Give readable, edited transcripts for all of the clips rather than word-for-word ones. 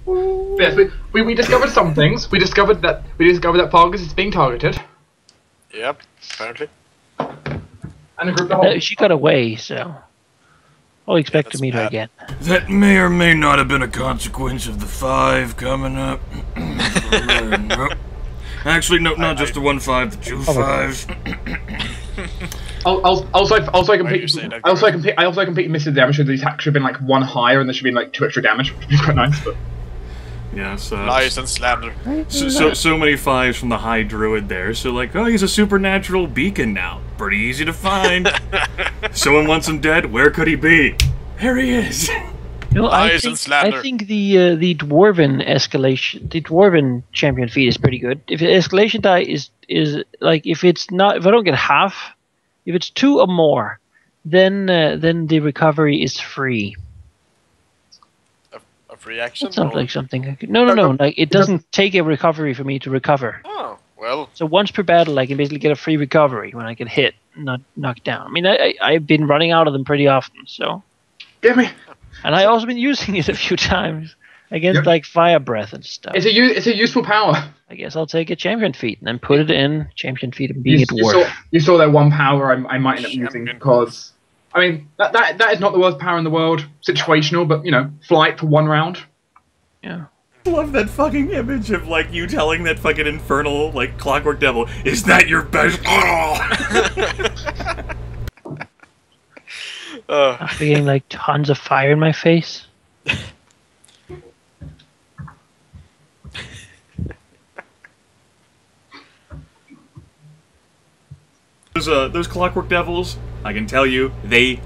Yes, we discovered some things. We discovered that Fargus is being targeted. Yep, apparently. And a group of She got away, so I'll expect to meet her again. That may or may not have been a consequence of the 5 coming up. Actually, no, not just the 1-5, the 2 5s. I also completely missed the damage. So the attack should have been like 1 higher, and there should be like 2 extra damage, which would be quite nice. But yes, lies and slander. So many 5s from the high druid there. So like, oh, he's a supernatural beacon now. Pretty easy to find. Someone wants him dead. Where could he be? There he is. You know, I think the dwarven escalation, the dwarven champion feat is pretty good. If the escalation die is like if I don't get half, if it's 2 or more, then the recovery is free. A free action? That sounds like something. No. Like it doesn't take a recovery for me to recover. Oh well. So once per battle, I can basically get a free recovery when I get hit, not knocked down. I mean, I've been running out of them pretty often, so. Give me. And I also been using it a few times against like fire breath and stuff. It's a useful power. I guess I'll take a champion feat and then put it in champion feat and being a dwarf. You saw that 1 power I might end up using because I mean that is not the worst power in the world. Situational, but you know, flight for 1 round. Yeah. I love that fucking image of like you telling that fucking infernal like clockwork devil, is that your best? I'm getting like tons of fire in my face. Those clockwork devils, I can tell you, they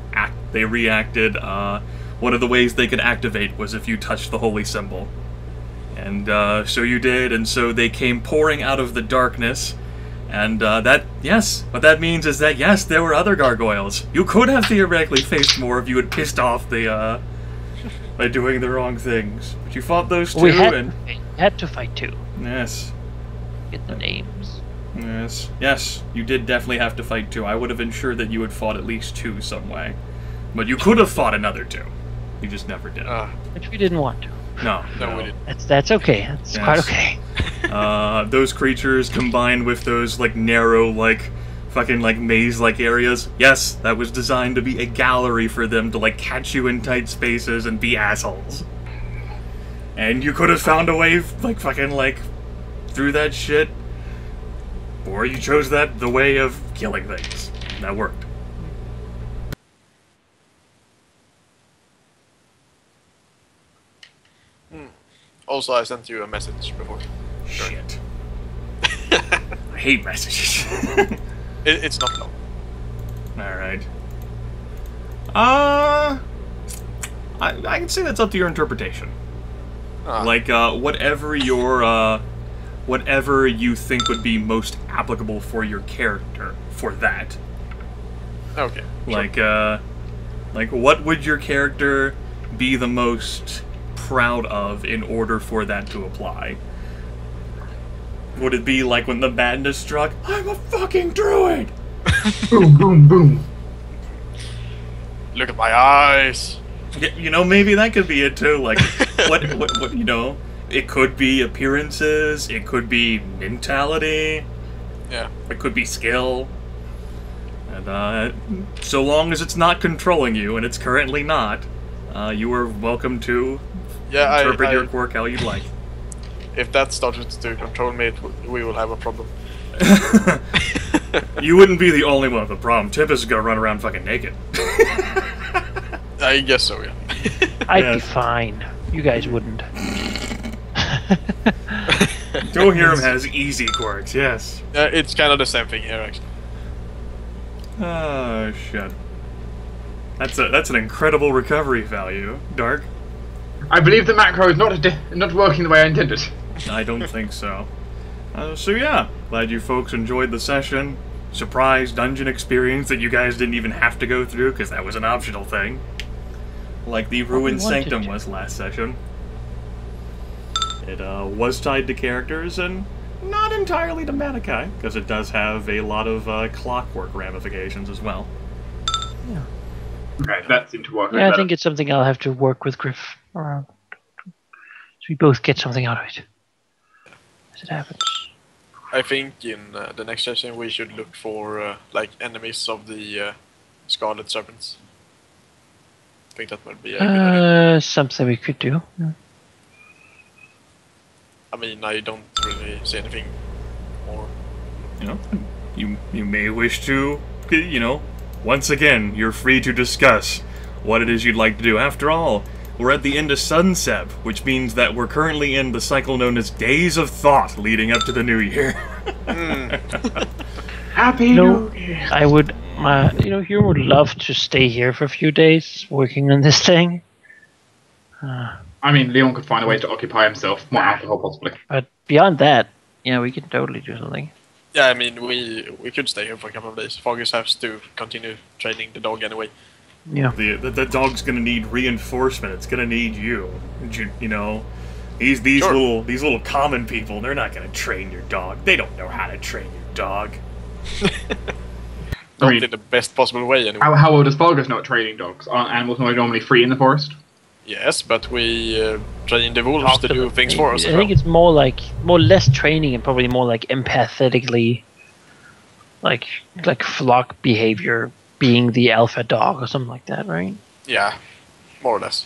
reacted. One of the ways they could activate was if you touched the holy symbol. And so you did, and so they came pouring out of the darkness. And what that means is that, yes, there were other gargoyles. You could have theoretically faced more if you had pissed off the, by doing the wrong things. But you fought those 2, We had to fight 2. Yes. Get the names. Yes, you did definitely have to fight 2. I would have ensured that you had fought at least 2 some way. But you could have fought another 2. You just never did. Which we didn't want to. No, we didn't. That's okay. That's quite okay. Those creatures combined with those like narrow like fucking like maze like areas. Yes, that was designed to be a gallery for them to like catch you in tight spaces and be assholes. And you could have found a way like fucking like through that shit, or you chose the way of killing things. And that worked. Also, I sent you a message before. Shit. I hate messages. It's not long. Alright. I can say that's up to your interpretation. Like, whatever you think would be most applicable for your character, for that. Okay. Sure. Like, what would your character be the most proud of in order for that to apply? Would it be like when the madness struck? I'm a fucking druid! Boom, boom, boom. Look at my eyes! Yeah, you know, maybe that could be it too. Like, what, you know, it could be appearances, it could be mentality, yeah, it could be skill. And, so long as it's not controlling you, and it's currently not, you are welcome to interpret your quirk how you'd like. If that started to control me, we will have a problem. You wouldn't be the only one with a problem. Tempus is gonna run around fucking naked. I guess so, yeah. I'd be fine. You guys wouldn't. Dwohurim has easy quirks, yes. It's kind of the same thing here, actually. Oh, shit. That's an incredible recovery value, Dark. I believe the macro is not working the way I intended. I don't think so. So yeah, glad you folks enjoyed the session. Surprise dungeon experience that you guys didn't even have to go through, because that was an optional thing. Like the Ruined Sanctum was last session. It was tied to characters, and not entirely to Manaki, because it does have a lot of clockwork ramifications as well. Yeah. Okay, that seemed to work. Yeah, I think it's something I'll have to work with Gryph around. we both get something out of it as it happens. I think in the next session we should look for like enemies of the Scarlet Serpents. I think that might be a good idea. Something we could do. Yeah. I mean, I don't really see anything more. You know, you may wish to, you know, once again, you're free to discuss what it is you'd like to do. After all, we're at the end of Sunsep, which means that we're currently in the cycle known as Days of Thought, leading up to the new year. Happy New Year! I would, you know, Hero would love to stay here for a few days working on this thing. I mean, Leon could find a way to occupy himself. More alcohol, possibly. But beyond that, yeah, we can totally do something. Yeah, I mean, we could stay here for a couple of days. Fargus has to continue training the dog anyway. Yeah. The dog's gonna need reinforcement. It's gonna need you. You know, these little common people. They're not gonna train your dog. They don't know how to train your dog. Not in the best possible way, anyway. How well does Fargus know training dogs? Aren't animals normally free in the forest? Yes, but we train the wolves to do things for us. I think it's more less training and probably more like empathetically, like flock behavior, being the alpha dog or something like that, right? Yeah, more or less.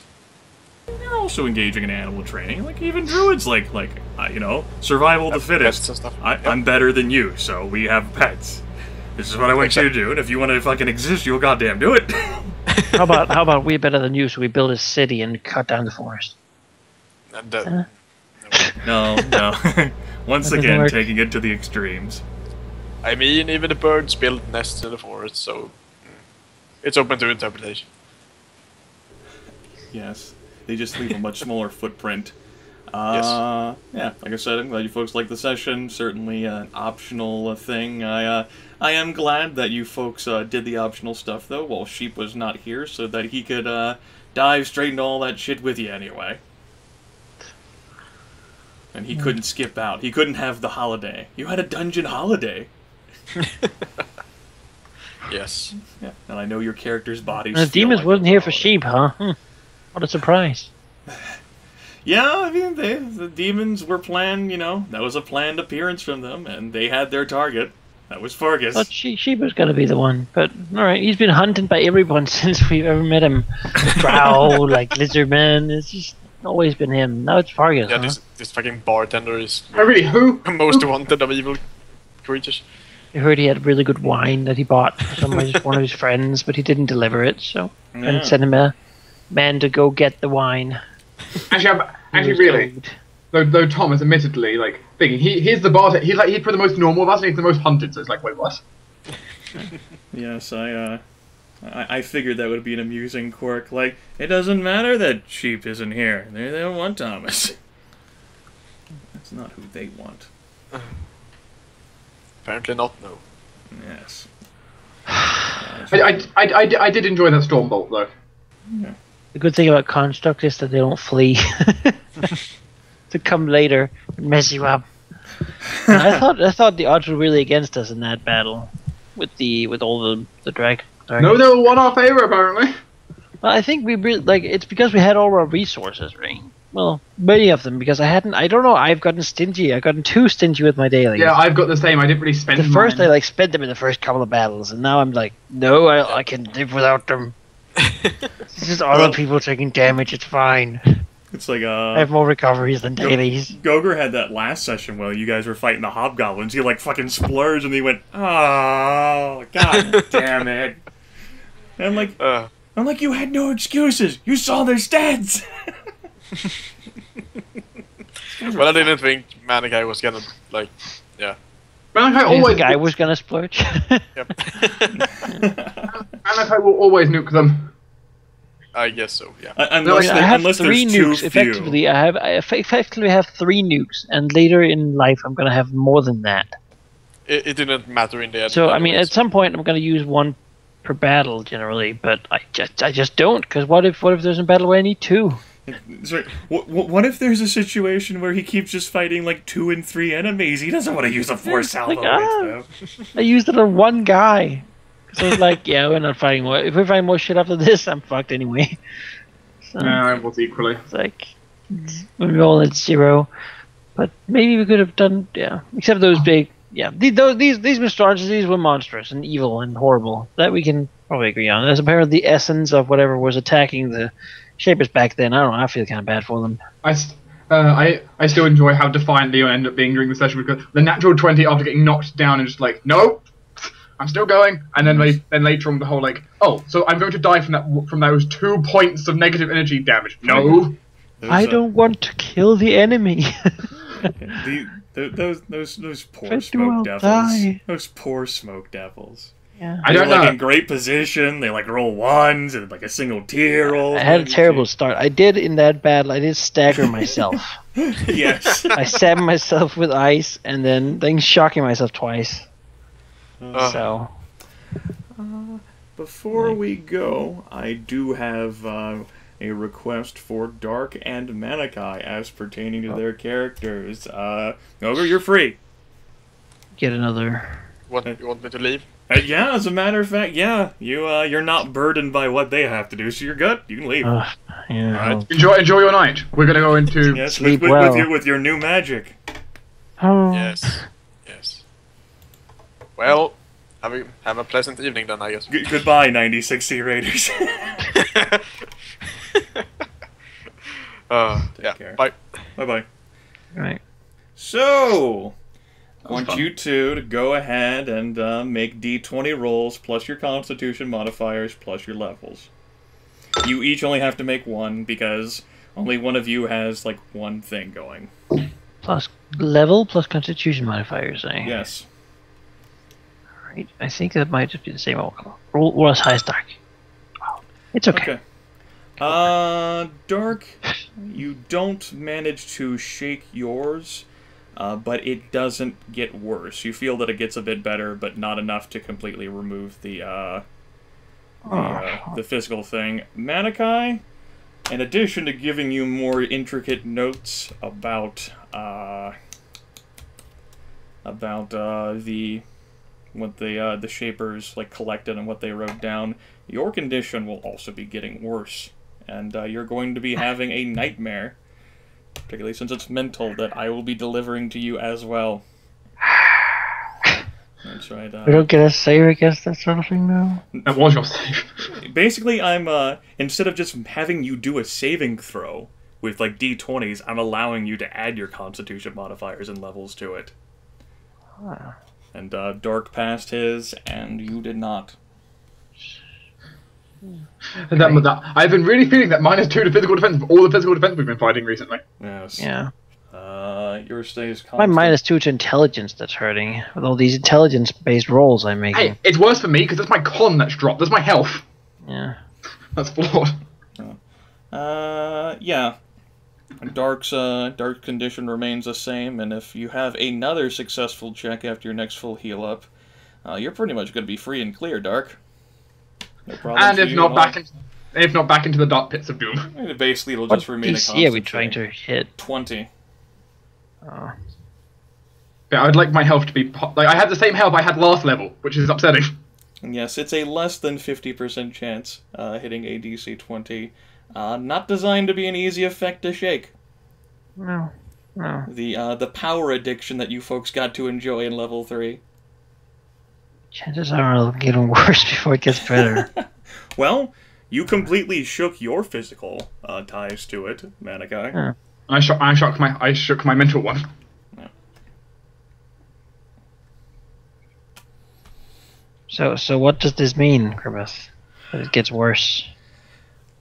You're also engaging in animal training. Like even druids, you know, survival of the fittest. And stuff. I'm better than you, so we have pets. This is what I want you to do, and if you want to fucking exist, you'll goddamn do it. How about we're better than you, so we build a city and cut down the forest? And, no. Once again, taking it to the extremes. I mean, even the birds build nests in the forest, so it's open to interpretation. Yes, they just leave a much smaller footprint. Yes. Yeah, like I said, I'm glad you folks liked the session. Certainly an optional thing. I am glad that you folks did the optional stuff, though, while Sheep was not here, so that he could dive straight into all that shit with you anyway. And he couldn't skip out. He couldn't have the holiday. You had a dungeon holiday. Yes. Yeah, and I know your character's body. The demons wasn't here for Sheep, huh? What a surprise. Yeah, I mean, the demons were planned, you know, that was a planned appearance from them, and they had their target. That was Fargus. But Sheep was going to be the one. But, alright, he's been hunted by everyone since we've ever met him. Drow, like Lizardman, it's just always been him. Now it's Fargus, Yeah, huh? this fucking bartender is Really, who? most wanted of evil creatures. I heard he had really good wine that he bought from one of his friends, but he didn't deliver it, so... Yeah. And sent him a man to go get the wine. Actually, really, though Tom is admittedly like thinking he's the bartender. He's for the most normal of us, and he's the most hunted. So it's like, wait, what? Yes, I figured that would be an amusing quirk. Like, it doesn't matter that Sheep isn't here. They don't want Thomas. That's not who they want. Apparently not, no. Yes. I did enjoy that Stormbolt though. Yeah. The good thing about Construct is that they don't flee. To come later and mess you up. I thought the odds were really against us in that battle. With all the dragons. No, they were one our favor apparently. Well, I think we really, it's because we had all our resources, right? Well, many of them, because I don't know, I've gotten stingy. I've gotten too stingy with my dailies. Yeah, I've got the same. I didn't really spend At first, I spent them in the first couple of battles, and now I'm like, no, I can live without them. It's just other people taking damage, it's fine. It's like, I have more recoveries than dailies. Goger had that last session while you guys were fighting the hobgoblins. He fucking splurged and he went, oh, god damn it. And I'm like, you had no excuses. You saw their stats. Well, I didn't think Manaki was gonna, yeah. Manaki was gonna splurge. Yep. Manaki will always nuke them. I guess so, yeah. I have 3 nukes. Effectively, I effectively have 3 nukes, and later in life I'm gonna have more than that. It didn't matter in the end. So I mean, at some point I'm gonna use 1 per battle generally, but I just don't. Because what if there's a battle where I need 2? Sorry, what if there's a situation where he keeps just fighting 2 and 3 enemies? He doesn't want to use a 4 salvo with them. I used it on 1 guy. So it's like, yeah, we're not fighting more. If we find more shit after this, I'm fucked anyway. So, yeah, I was equally. It's like, when we all at 0. But maybe we could have done, except those big, these monstrosities were monstrous and evil and horrible. That we can probably agree on. As apparently the essence of whatever was attacking the Shapers back then. I don't know, I feel kind of bad for them. I still enjoy how defiant Leon ended up being during the session, because the natural 20 after getting knocked down and just like, no, I'm still going, and then later on the whole like, oh, so I'm going to die from those 2 points of negative energy damage. No, I don't want to kill the enemy. those poor smoke devils. Die. Those poor smoke devils. Yeah. I don't know. In great position, they like roll ones and like a single tier roll. I had a terrible start. I did in that battle. I did stagger myself. Yes. I stabbed myself with ice and then shocking myself twice. So. Before we go, I do have a request for Dark and Manaki as pertaining to their characters. Goger, you're free. Get another. You want me to leave? Yeah, as a matter of fact, you're not burdened by what they have to do, so you're good. You can leave. Yeah. Right. Enjoy your night. We're gonna go into sleep with your new magic. Oh. Yes. Well, have a pleasant evening then, I guess. Goodbye, 96 Sea Raiders. Take care. Bye. Bye. Right. So. I want you two to go ahead and make D20 rolls plus your Constitution modifiers plus your levels. You each only have to make one because only one of you has like one thing going. Plus level plus Constitution modifiers, eh? Yes. Alright, I think that might just be the same outcome. Roll as high as Dark. Wow. It's okay. Dark, you don't manage to shake yours. But it doesn't get worse. You feel that it gets a bit better, but not enough to completely remove the physical thing. Manaki, in addition to giving you more intricate notes about the Shapers like collected and what they wrote down, your condition will also be getting worse, and you're going to be having a nightmare. Particularly since it's mental, that I will be delivering to you as well. That's right. We don't get a save against that sort of thing now? That was your save. Basically, I'm, instead of just having you do a saving throw with, like, D20s, I'm allowing you to add your Constitution modifiers and levels to it. Huh. And, Dark passed his, and you did not. And I've been really feeling that -2 to physical defense of all the physical defense we've been fighting recently. Yes. Yeah. Yours stays constant. My -2 to intelligence that's hurting, with all these intelligence-based rolls I'm making. Hey, it's worse for me, because it's my con that's dropped. That's my health. Yeah. That's flawed. Yeah. Dark's condition remains the same, and if you have another successful check after your next full heal up, you're pretty much going to be free and clear, Dark. No problem. And if not back into the dark pits of doom. And basically, it'll just remain a constant. Yeah, we're trying to hit 20. Oh. Yeah, I'd like my health to be like I had the same health I had last level, which is upsetting. And yes, it's a less than 50% chance hitting a DC 20. Not designed to be an easy effect to shake. No. The power addiction that you folks got to enjoy in level 3. Chances are it'll get worse before it gets better. Well, you completely shook your physical ties to it, Manaki. Yeah. I shook my mental one. Yeah. So what does this mean, Grimith? That it gets worse?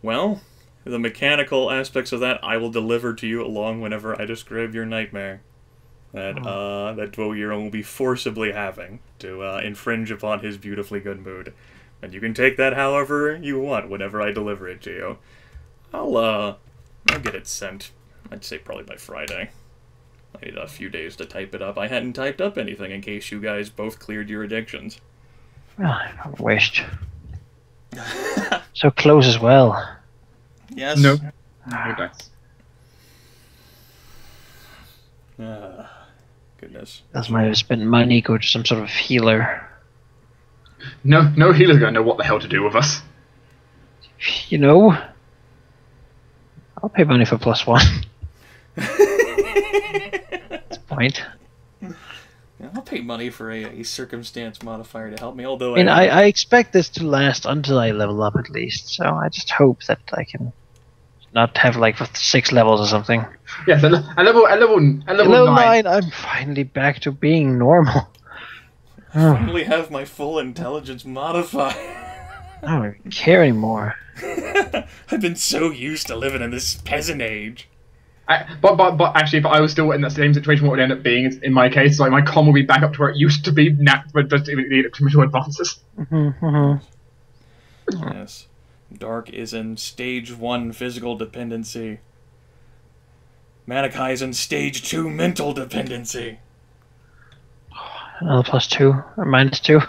Well, the mechanical aspects of that I will deliver to you along whenever I describe your nightmare. That Dwohurim will be forcibly having to infringe upon his beautifully good mood. And you can take that however you want whenever I deliver it to you. I'll get it sent, I'd say probably by Friday. I need a few days to type it up. I hadn't typed up anything in case you guys both cleared your addictions. Well, I wished. So close as well. Yes. No. No dice. Goodness. That's might have spent money go to some sort of healer. No healer's gonna know what the hell to do with us. You know, I'll pay money for +1. That's the point. Yeah, I'll pay money for a circumstance modifier to help me, although I mean, I expect this to last until I level up at least, so I just hope that I can not have like 6 levels or something. Yes, at level 9. Level 9, I'm finally back to being normal. I finally have my full intelligence modifier. I don't even care anymore. I've been so used to living in this peasant age. But actually, if I was still in that same situation, what would end up being is, in my case, like my con will be back up to where it used to be, but just the commercial advances. Yes. Dark is in stage 1 physical dependency. Manaki is in stage 2 mental dependency. Another +2 or -2.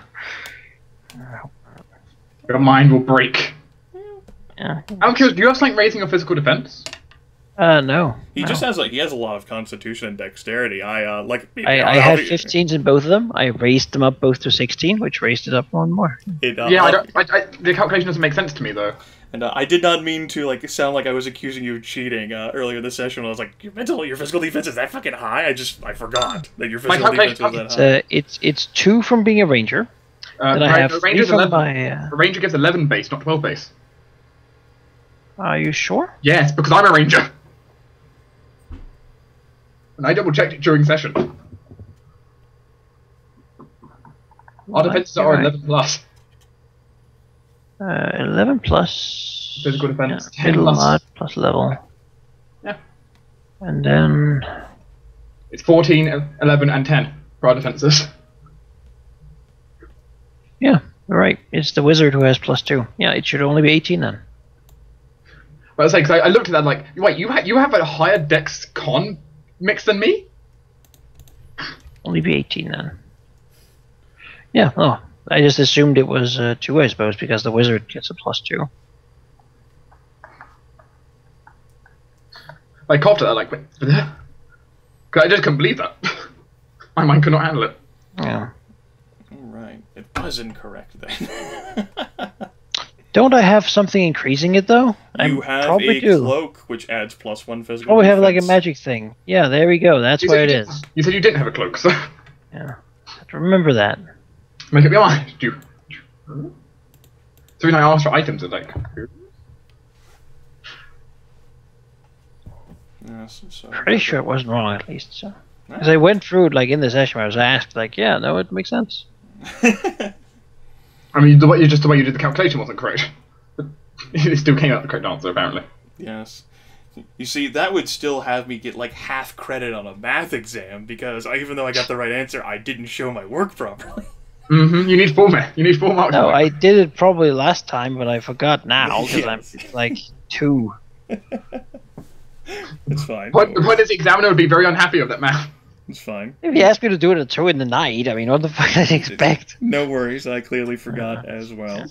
Your mind will break. Yeah. I'm curious, do you have something raising your physical defense? No. He just has he has a lot of constitution and dexterity. I had 15s in both of them. I raised them up both to 16, which raised it up one more. The calculation doesn't make sense to me though. And I did not mean to sound like I was accusing you of cheating earlier this session. I was like, your physical defense is that fucking high? I forgot that your physical defense was that high. It's 2 from being a ranger. Then I have 3 from my. A ranger gets 11 base, not 12 base. Are you sure? Yes, because I'm a ranger. And I double checked it during session. Our defenses are 11 plus. 11 plus. Physical defense. Yeah, 10 plus level. Yeah. And then. It's 14, 11, and 10 for our defenses. Yeah, right. It's the wizard who has +2. Yeah, it should only be 18 then. But I was like, I looked at that like, wait, you have a higher dex con mix than me? Only be 18 then. Yeah, I just assumed it was 2, I suppose, because the wizard gets a +2. I coughed at that, like, because I just couldn't believe that. My mind could not handle it. Yeah. Alright, it was incorrect then. Don't I have something increasing it though? You have a cloak which adds +1 physical. Oh, we have like a magic thing. Yeah, there we go. That's where it is. You said you didn't have a cloak, so. Yeah, have to remember that. Make up your mind. The reason I asked for items is like. Yes, so pretty sure it wasn't wrong at least. So, because I went through it like in the session, I was asked like, yeah, no, it makes sense. I mean, the way you did the calculation wasn't correct. It still came out the correct answer, apparently. Yes. You see, that would still have me get like half credit on a math exam because even though I got the right answer, I didn't show my work properly. Mm-hmm. You need 4 marks. You need 4 marks. No, I did it probably last time, but I forgot now because I'm like 2. It's fine. The point is, the examiner would be very unhappy of that math. It's fine. If he asked me to do it at 2 in the night, I mean, what the fuck did I expect? No worries, I clearly forgot as well.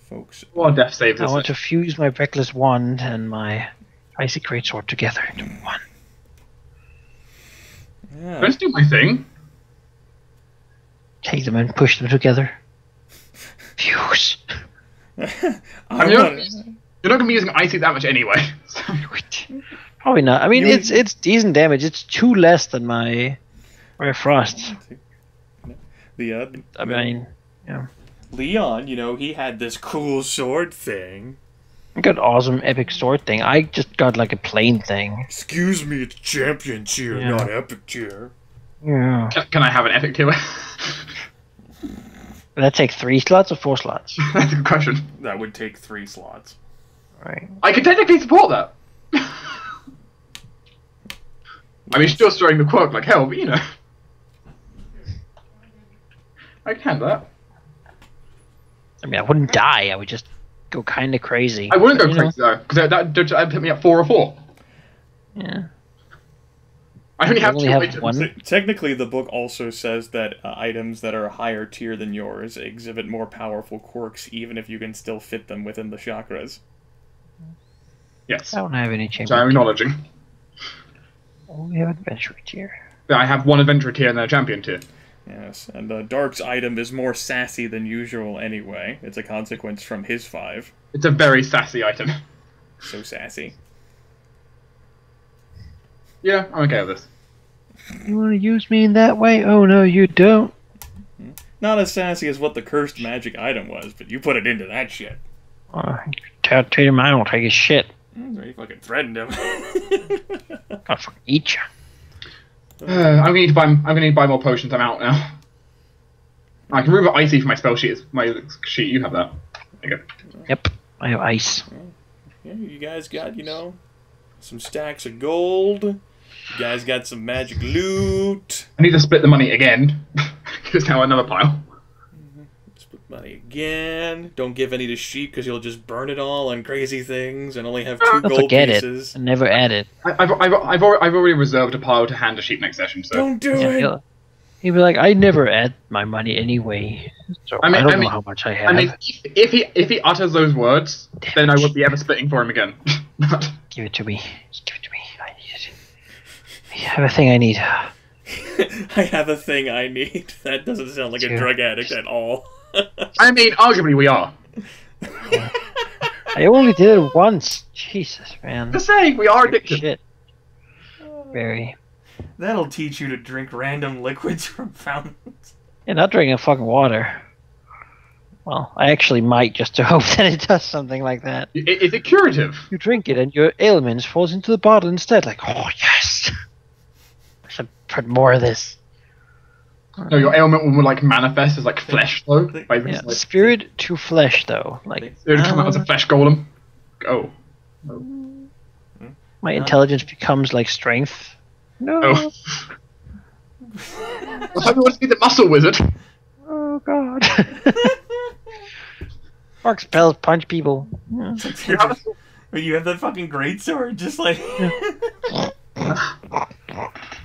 Folks. Well, death saves us. I want to fuse my Reckless Wand and my Icy Greatsword together into one. Yeah. Let's do my thing. Take them and push them together. Fuse. You're not going to be using Icy that much anyway. So. Probably not. I mean, it's decent damage. It's 2 less than my Frost. I mean, yeah. Leon, he had this cool sword thing. I got awesome epic sword thing. I just got like a plain thing. Excuse me, it's champion tier, not epic tier. Yeah. Can I have an epic tier? Would that take 3 slots or 4 slots? That's a good question. That would take 3 slots. Right. I could technically support that. I mean, still throwing the quirk like hell, but I can handle that. I mean, I wouldn't die. I would just go kind of crazy. I wouldn't go crazy though, because that'd put me at 4 or 4. Yeah. I only have 2 items. 1. Technically, the book also says that items that are higher tier than yours exhibit more powerful quirks, even if you can still fit them within the chakras. Yes. I don't have any champion. So I'm acknowledging. Only have adventure tier. Yeah, I have 1 adventurer tier and then a champion tier. Yes, and Dark's item is more sassy than usual anyway. It's a consequence from his 5. It's a very sassy item. So sassy. Yeah, I'm okay with this. You want to use me in that way? Oh no, you don't. Not as sassy as what the cursed magic item was, but you put it into that shit. Tell him I don't take his shit. You fucking threatened him. I'll fucking eat you. I'm gonna need to buy more potions. I'm out now. I can remove icy from my spell sheet. My sheet. You have that. There you go. Yep, I have ice. Yeah, you guys got, some stacks of gold. You guys got some magic loot. I need to split the money again. Because now another pile. Split money again. Don't give any to sheep because you'll just burn it all on crazy things and only have 2 gold pieces. It. I never add it. I've already reserved a pile to hand to sheep next session. So don't do it. He'd be like, I never add my money anyway. So I don't know how much I have. I mean, if he utters those words, then I won't be ever splitting for him again. Give it to me. Give it to me. I need it. I have a thing I need. I have a thing I need. That doesn't sound like a drug addict at all. I mean, arguably we are. I only did it once. Jesus, man. Just saying, we are addicted. Shit. Very. That'll teach you to drink random liquids from fountains. Yeah, not drinking fucking water. Well, I actually might, just to hope that it does something like that. Is it curative? You drink it and your ailments falls into the bottle instead. Like, oh yes! I should put more of this. No, your ailment will like manifest as like flesh though. Yeah, spirit to flesh though. Like it would come out as a flesh golem. Oh. My intelligence becomes like strength. No. Oh. I thought you wanted to be the muscle wizard. Oh god. Mark spells punch people. Yeah. You have that fucking greatsword, just like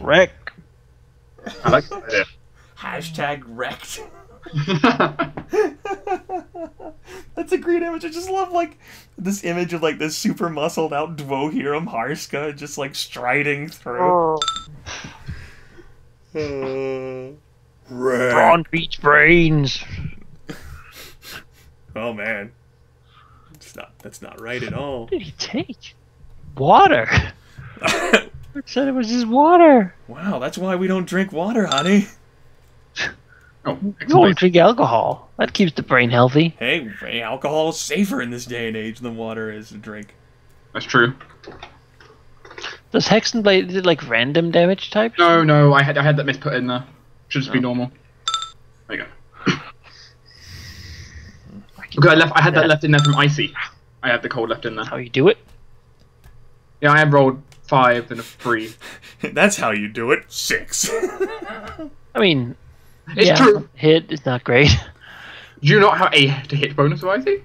wreck. I like that idea. Hashtag wrecked. That's a great image. I just love like this image of like this super muscled out Dwohurim Harsca just like striding through. Brawn beats brains. Oh man, that's not right at all. What did he take? Water. It said it was just water. Wow, that's why we don't drink water, honey. Oh, you don't drink alcohol. That keeps the brain healthy. Hey, alcohol is safer in this day and age than water is to drink. That's true. Does Hexenblade, is it like random damage type? No, I had that miss put in there. Should just be normal. There you go. Okay, I had that left in there from Icy. I had the cold left in there. How you do it? Yeah, I have rolled 5 and a 3. That's how you do it. 6. I mean, it's true. Hit is not great. Do you not have a hit bonus with Icy?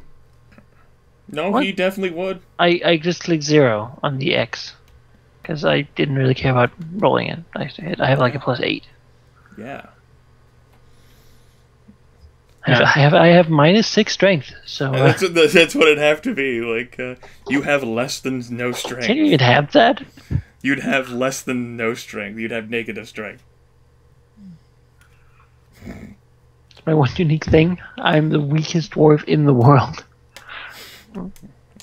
No, what? He definitely would. I just clicked 0 on the X. Because I didn't really care about rolling it. I used to hit. I have like a +8. Yeah. I have -6 strength, so... that's what it'd have to be. Like, you have less than no strength. Can you even have that? You'd have less than no strength. You'd have negative strength. It's my one unique thing. I'm the weakest dwarf in the world.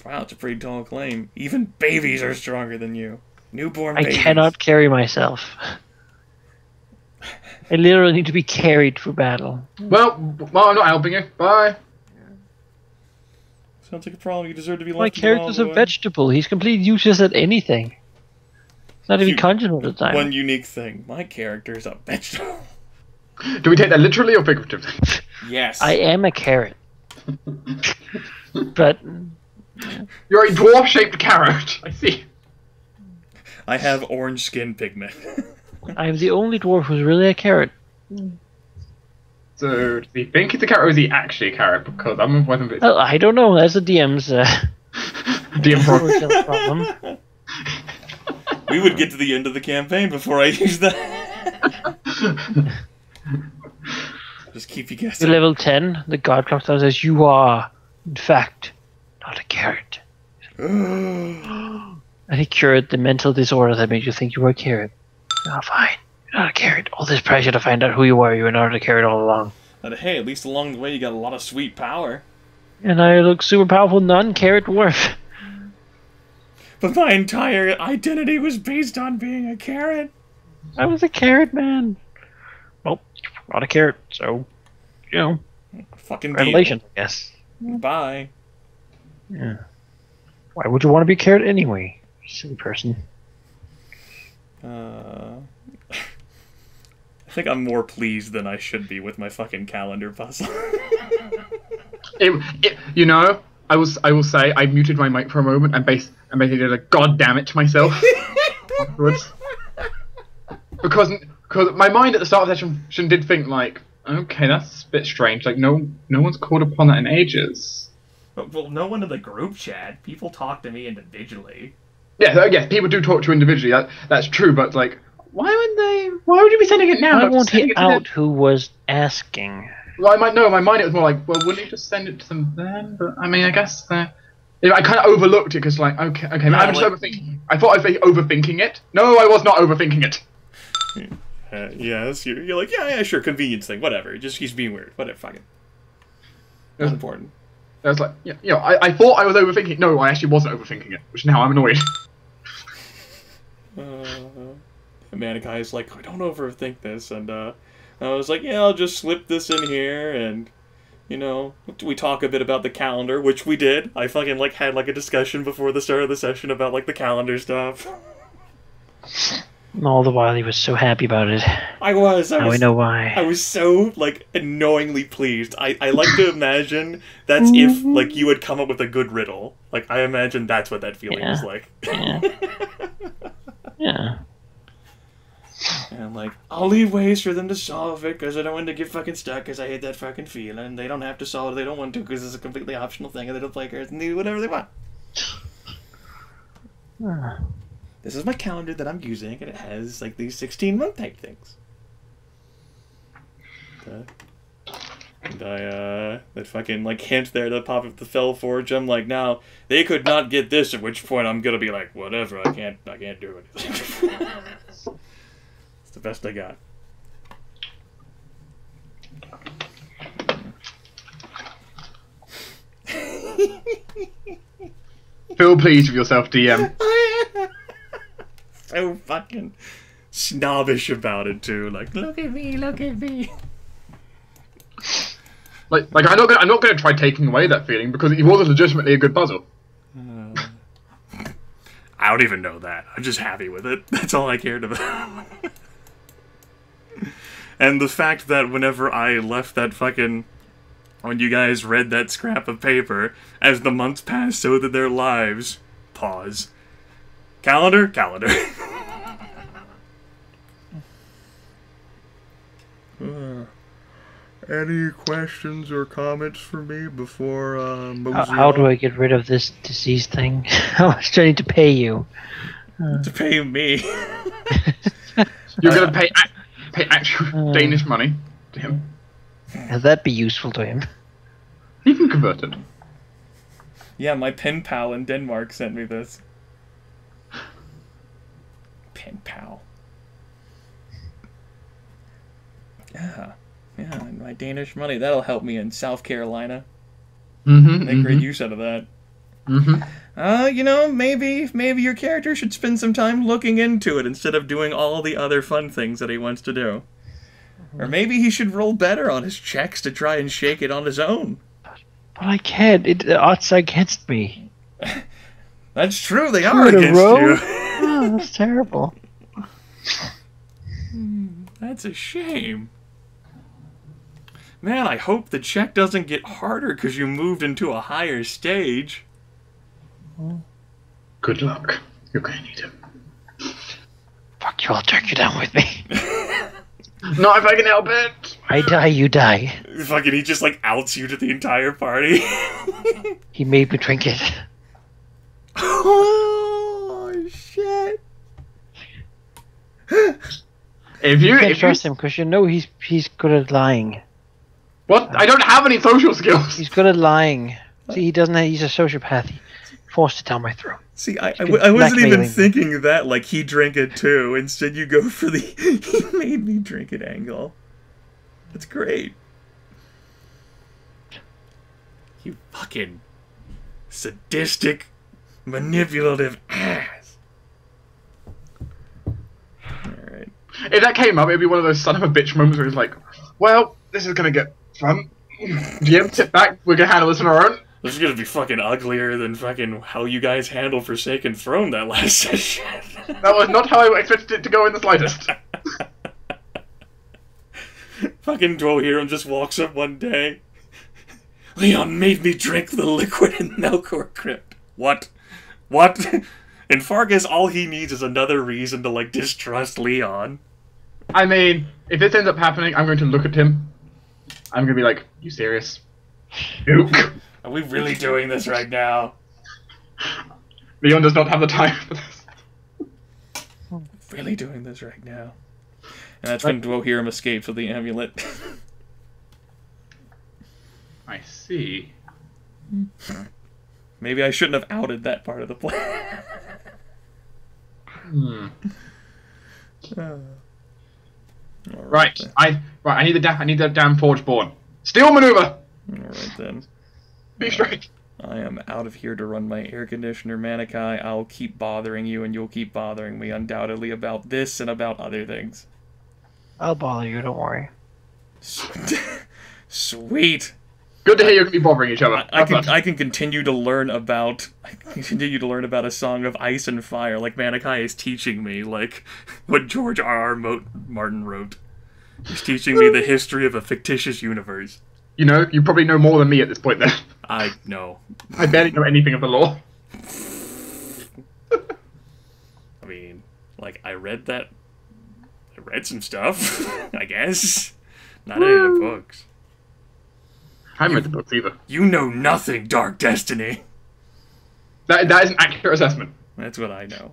Wow, it's a pretty tall claim. Even babies are stronger than you. Newborn babies. I cannot carry myself. I literally need to be carried through battle. Well, I'm not helping you. Bye. Sounds like a problem. You deserve to be left. My character's a vegetable. He's completely useless at anything. He's not even conscious all the time. One unique thing. My character's a vegetable. Do we take that literally or figuratively? Yes. I am a carrot. But... You're a dwarf-shaped carrot. I see. I have orange skin pigment. I'm the only dwarf who's really a carrot. So, do you think it's a carrot or is he actually a carrot? Because I'm wasn't a bit... Well, I don't know. That's the DM's DM problem. We would get to the end of the campaign before I use that. Just keep you guessing. You're level 10. The god clock says you are, in fact, not a carrot. And he cured the mental disorder that made you think you were a carrot. Oh, fine. Not a carrot. All this pressure to find out who you are, you were not a carrot all along. But hey, at least along the way you got a lot of sweet power. And I look super powerful non-carrot dwarf. But my entire identity was based on being a carrot. I was a carrot man. Well, not a carrot, so, you know. Fucking revelation, I guess. Bye. Yeah. Why would you want to be a carrot anyway? Silly person. I think I'm more pleased than I should be with my fucking calendar puzzle. You know, I will say I muted my mic for a moment and basically did a god damn it to myself afterwards. Because my mind at the start of the session did think like, okay, that's a bit strange. Like no one's called upon that in ages. Well, no one in the group chat. People talk to me individually. Yeah, yes, people do talk to you individually. That's true, but like, why would you be sending it now? I won't hit out who was asking. Well, my mind it was more like, well, wouldn't you just send it to them then? But I mean, I guess I kind of overlooked it because like, okay, yeah, I'm just overthinking. I thought I was overthinking it. No, I was not overthinking it. Yes, you're like, yeah, sure, convenience thing, whatever. Just he's being weird, whatever, fucking. Not important. I was like, yeah, you know, I thought I was overthinking. No, I actually wasn't overthinking it, which now I'm annoyed. Manaki is like, I don't overthink this, and I was like, yeah, I'll just slip this in here, and you know, we talk a bit about the calendar, which we did. I fucking like had like a discussion before the start of the session about like the calendar stuff. All the while he was so happy about it. I was. Now we know why. I was so, like, annoyingly pleased. I like to imagine that's if, like, you had come up with a good riddle. Like, I imagine that's what that feeling was like. Yeah. Yeah. And I'm like, I'll leave ways for them to solve it, because I don't want to get fucking stuck, because I hate that fucking feeling. They don't have to solve it, they don't want to, because it's a completely optional thing, and they don't play cards, and they do whatever they want. This is my calendar that I'm using, and it has, like, these 16-month type things. And that fucking, like, hint there to pop up the Fellforge, I'm like, now, they could not get this, at which point I'm gonna be like, whatever, I can't do it. It's the best I got. Feel pleased with yourself, DM. So fucking snobbish about it too. Like, look at me, look at me. Like I'm not gonna try taking away that feeling because it was legitimately a good puzzle. I don't even know that. I'm just happy with it. That's all I cared about. And the fact that whenever I left that fucking, when you guys read that scrap of paper, as the months passed, so did their lives. Pause. Calendar? Calendar. Any questions or comments for me before how do I get rid of this disease thing? How much do I need to pay you? To pay me. You're gonna pay actual Danish money to him. Would that be useful to him? You can convert it. Yeah, my pen pal in Denmark sent me this. Pen pal. Yeah, and my Danish money, that'll help me in South Carolina. Make great use out of that. You know, maybe your character should spend some time looking into it instead of doing all the other fun things that he wants to do. Or maybe he should roll better on his checks to try and shake it on his own. But I can't. The odds are against me. That's true, they are against you. Oh, that's terrible. That's a shame. Man, I hope the check doesn't get harder because you moved into a higher stage. Good luck. You're gonna need it. Fuck you, I'll track you down with me. Not if I can help it. I die, you die. Fucking, he just like outs you to the entire party. He made me drink it. Oh shit! You can't trust him because you know he's good at lying. What? I don't have any social skills. He's good at lying. See, he doesn't. He's a sociopath. forced it down my throat. See, I wasn't even thinking that, like, he drank it too. Instead, you go for the he made me drink it angle. That's great. You fucking sadistic, manipulative ass. Alright. If that came up, it'd be one of those son of a bitch moments where it's like, well, this is gonna get fun. GM, sit back, we're gonna handle this on our own. This is gonna be fucking uglier than fucking how you guys handled Forsaken Throne that last session. That was not how I expected it to go in the slightest. Fucking Dwohurim just walks up one day. Leon made me drink the liquid in Melkor Crypt. What? What? In Fargus, all he needs is another reason to, like, distrust Leon. I mean, if this ends up happening, I'm going to look at him. I'm going to be like, you serious? Nope. Are we really doing this right now? Leon does not have the time for this. Really doing this right now. And that's when Dwohurim escapes with the amulet. I see. Maybe I shouldn't have outed that part of the plan. Right. I need the damn Forgeborn. Steal maneuver. Alright then. Be straight. I am out of here to run my air conditioner, Manaki. I'll keep bothering you, and you'll keep bothering me undoubtedly about this and about other things. I'll bother you, don't worry. Sweet. Good to hear you're gonna be bothering each other. I can continue to learn about a song of ice and fire, like Manaki is teaching me, like what George R.R. Martin wrote. He's teaching me the history of a fictitious universe. You know, you probably know more than me at this point then. I know. I barely know anything of the lore. I mean, like, I read some stuff, I guess. Not any of the books. I haven't read the books either. You know nothing, Dark Destiny. That is an accurate assessment. That's what I know.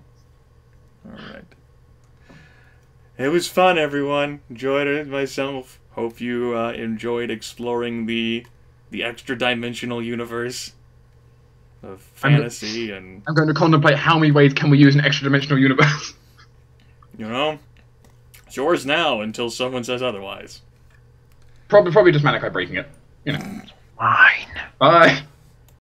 Alright. It was fun, everyone. Enjoyed it myself. Hope you enjoyed exploring the extra-dimensional universe of fantasy and... I'm going to contemplate how many ways can we use an extra-dimensional universe. You know, it's yours now until someone says otherwise. Probably just Manaki breaking it. You know. Fine. Bye.